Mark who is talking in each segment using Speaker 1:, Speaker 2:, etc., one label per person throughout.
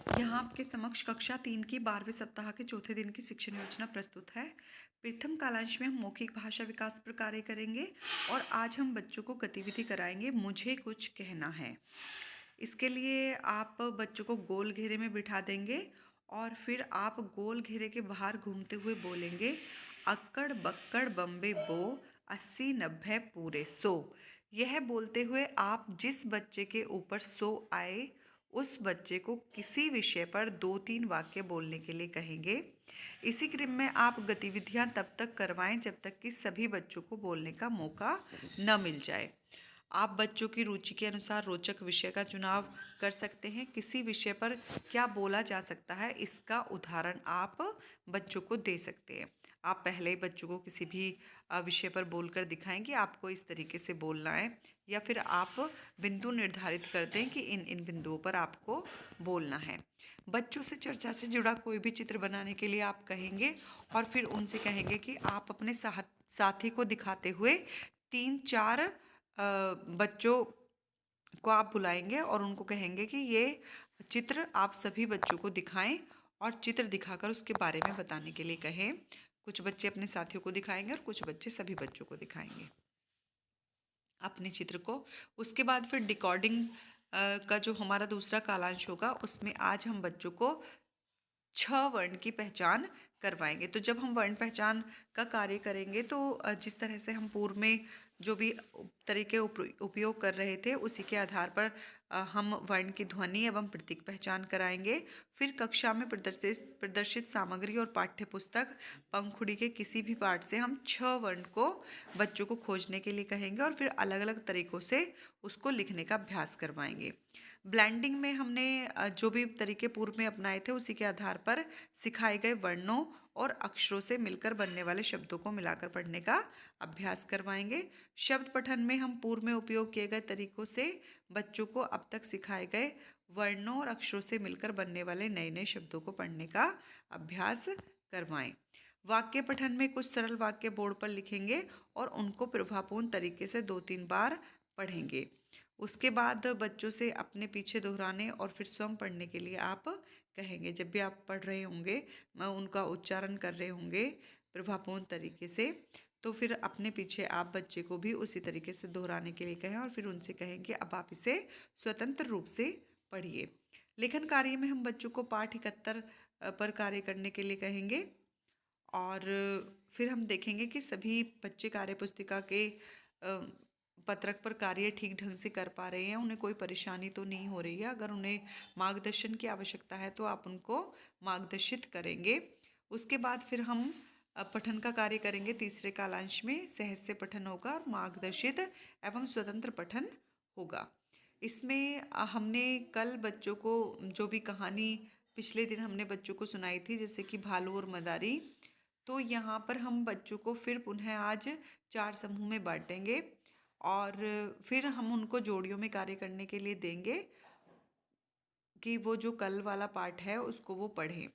Speaker 1: यहाँ आपके समक्ष कक्षा 3 की 12वें सप्ताह के चौथे दिन की शिक्षण योजना प्रस्तुत है। प्रथम कालांश में हम मौखिक भाषा विकास पर कार्य करेंगे और आज हम बच्चों को गतिविधि कराएंगे मुझे कुछ कहना है। इसके लिए आप बच्चों को गोल घेरे में बिठा देंगे और फिर आप गोल घेरे के बाहर घूमते हुए बोलेंगे, अक्कड़ बक्कड़ बम्बे बो, 80 90 पूरे 100। यह बोलते हुए आप जिस बच्चे के ऊपर 100 आए उस बच्चे को किसी विषय पर 2-3 वाक्य बोलने के लिए कहेंगे। इसी क्रम में आप गतिविधियां तब तक करवाएं जब तक कि सभी बच्चों को बोलने का मौका न मिल जाए। आप बच्चों की रुचि के अनुसार रोचक विषय का चुनाव कर सकते हैं। किसी विषय पर क्या बोला जा सकता है, इसका उदाहरण आप बच्चों को दे सकते हैं। आप पहले ही बच्चों को किसी भी विषय पर बोलकर दिखाएं कि आपको इस तरीके से बोलना है, या फिर आप बिंदु निर्धारित कर दें कि इन इन बिंदुओं पर आपको बोलना है। बच्चों से चर्चा से जुड़ा कोई भी चित्र बनाने के लिए आप कहेंगे और फिर उनसे कहेंगे कि आप अपने साथी को दिखाते हुए 3-4 बच्चों को आप बुलाएंगे और उनको कहेंगे कि ये चित्र आप सभी बच्चों को दिखाएं और चित्र दिखाकर उसके बारे में बताने के लिए कहें। कुछ बच्चे अपने साथियों को दिखाएंगे और कुछ बच्चे सभी बच्चों को दिखाएंगे अपने चित्र को। उसके बाद फिर डिकॉर्डिंग का जो हमारा दूसरा कालांश होगा उसमें आज हम बच्चों को 6 वर्ण की पहचान करवाएंगे। तो जब हम वर्ण पहचान का कार्य करेंगे तो जिस तरह से हम पूर्व में जो भी तरीके उपयोग कर रहे थे उसी के आधार पर हम वर्ण की ध्वनि एवं प्रतीक पहचान कराएंगे। फिर कक्षा में प्रदर्शित सामग्री और पाठ्य पुस्तक पंखुड़ी के किसी भी पाठ से हम 6 वर्ण को बच्चों को खोजने के लिए कहेंगे और फिर अलग अलग तरीकों से उसको लिखने का अभ्यास करवाएंगे। ब्लेंडिंग में हमने जो भी तरीके पूर्व में अपनाए थे उसी के आधार पर सिखाए गए वर्णों और अक्षरों से मिलकर बनने वाले शब्दों को मिलाकर पढ़ने का अभ्यास करवाएंगे। शब्द पठन में हम पूर्व में उपयोग किए गए तरीकों से बच्चों को अब तक सिखाए गए वर्णों और अक्षरों से मिलकर बनने वाले नए नए शब्दों को पढ़ने का अभ्यास करवाएं। वाक्य पठन में कुछ सरल वाक्य बोर्ड पर लिखेंगे और उनको प्रभावपूर्ण तरीके से 2-3 बार पढ़ेंगे। उसके बाद बच्चों से अपने पीछे दोहराने और फिर स्वयं पढ़ने के लिए आप कहेंगे। जब भी आप पढ़ रहे होंगे, उनका उच्चारण कर रहे होंगे प्रभावपूर्ण तरीके से, तो फिर अपने पीछे आप बच्चे को भी उसी तरीके से दोहराने के लिए कहें और फिर उनसे कहें कि अब आप इसे स्वतंत्र रूप से पढ़िए। लेखन कार्य में हम बच्चों को पाठ 71 पर कार्य करने के लिए कहेंगे और फिर हम देखेंगे कि सभी बच्चे कार्यपुस्तिका के पत्रक पर कार्य ठीक ढंग से कर पा रहे हैं, उन्हें कोई परेशानी तो नहीं हो रही है। अगर उन्हें मार्गदर्शन की आवश्यकता है तो आप उनको मार्गदर्शित करेंगे। उसके बाद फिर हम पठन का कार्य करेंगे। तीसरे कालांश में सहज से पठन होगा और मार्गदर्शित एवं स्वतंत्र पठन होगा। इसमें हमने कल बच्चों को जो भी कहानी पिछले दिन हमने बच्चों को सुनाई थी, जैसे कि भालू और मदारी, तो यहाँ पर हम बच्चों को फिर पुनः आज 4 समूह में बांटेंगे और फिर हम उनको जोड़ियों में कार्य करने के लिए देंगे कि वो जो कल वाला पाठ है उसको वो पढ़ें।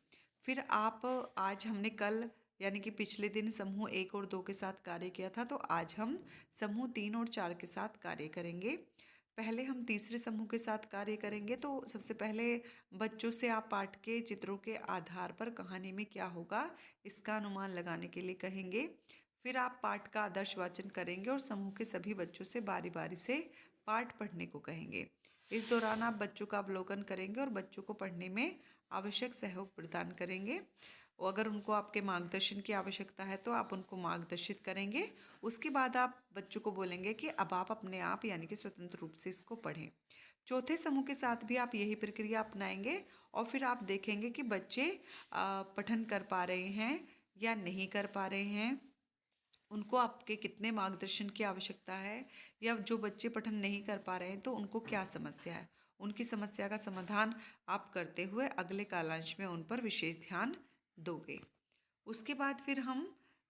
Speaker 1: फिर आप आज हमने कल यानी कि पिछले दिन समूह 1 और 2 के साथ कार्य किया था, तो आज हम समूह 3 और 4 के साथ कार्य करेंगे। पहले हम तीसरे समूह के साथ कार्य करेंगे। तो सबसे पहले बच्चों से आप पाठ के चित्रों के आधार पर कहानी में क्या होगा इसका अनुमान लगाने के लिए कहेंगे। फिर आप पाठ का आदर्श वाचन करेंगे और समूह के सभी बच्चों से बारी बारी से पाठ पढ़ने को कहेंगे। इस दौरान आप बच्चों का अवलोकन करेंगे और बच्चों को पढ़ने में आवश्यक सहयोग प्रदान करेंगे। और अगर उनको आपके मार्गदर्शन की आवश्यकता है तो आप उनको मार्गदर्शित करेंगे। उसके बाद आप बच्चों को बोलेंगे कि अब आप अपने आप यानी कि स्वतंत्र रूप से इसको पढ़ें। चौथे समूह के साथ भी आप यही प्रक्रिया अपनाएंगे और फिर आप देखेंगे कि बच्चे पठन कर पा रहे हैं या नहीं कर पा रहे हैं, उनको आपके कितने मार्गदर्शन की आवश्यकता है, या जो बच्चे पठन नहीं कर पा रहे हैं तो उनको क्या समस्या है। उनकी समस्या का समाधान आप करते हुए अगले कालांश में उन पर विशेष ध्यान दोगे। उसके बाद फिर हम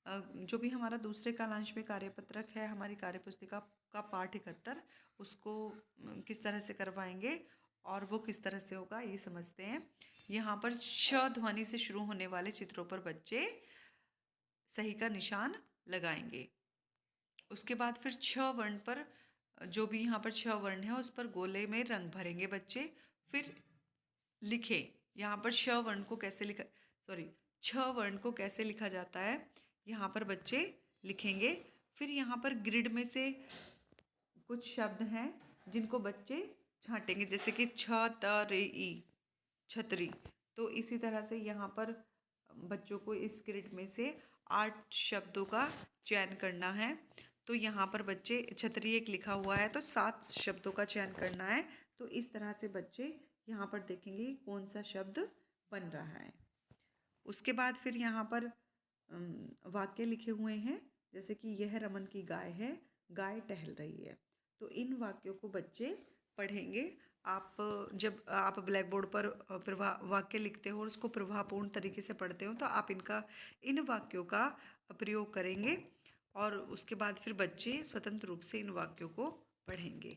Speaker 1: जो भी हमारा दूसरे कालांश में कार्यपत्रक है, हमारी कार्यपुस्तिका का पाठ 71, उसको किस तरह से करवाएंगे और वो किस तरह से होगा ये समझते हैं। यहाँ पर श ध्वनि से शुरू होने वाले चित्रों पर बच्चे सही का निशान लगाएंगे। उसके बाद फिर 6 वर्ण पर जो भी यहाँ पर 6 वर्ण है उस पर गोले में रंग भरेंगे बच्चे। फिर लिखें यहाँ पर श वर्ण को कैसे लिखा, सॉरी, छ वर्ण को कैसे लिखा जाता है, यहाँ पर बच्चे लिखेंगे। फिर यहाँ पर ग्रिड में से कुछ शब्द हैं जिनको बच्चे छांटेंगे, जैसे कि छ त रे ई, छतरी। तो इसी तरह से यहाँ पर बच्चों को इस ग्रिड में से 8 शब्दों का चयन करना है। तो यहाँ पर बच्चे, छतरी एक लिखा हुआ है तो 7 शब्दों का चयन करना है। तो इस तरह से बच्चे यहाँ पर देखेंगे कौन सा शब्द बन रहा है। उसके बाद फिर यहाँ पर वाक्य लिखे हुए हैं, जैसे कि यह रमन की गाय है, गाय टहल रही है। तो इन वाक्यों को बच्चे पढ़ेंगे। आप जब आप ब्लैक बोर्ड पर वाक्य लिखते हो और उसको प्रभावपूर्ण तरीके से पढ़ते हो तो आप इन वाक्यों का प्रयोग करेंगे और उसके बाद फिर बच्चे स्वतंत्र रूप से इन वाक्यों को पढ़ेंगे।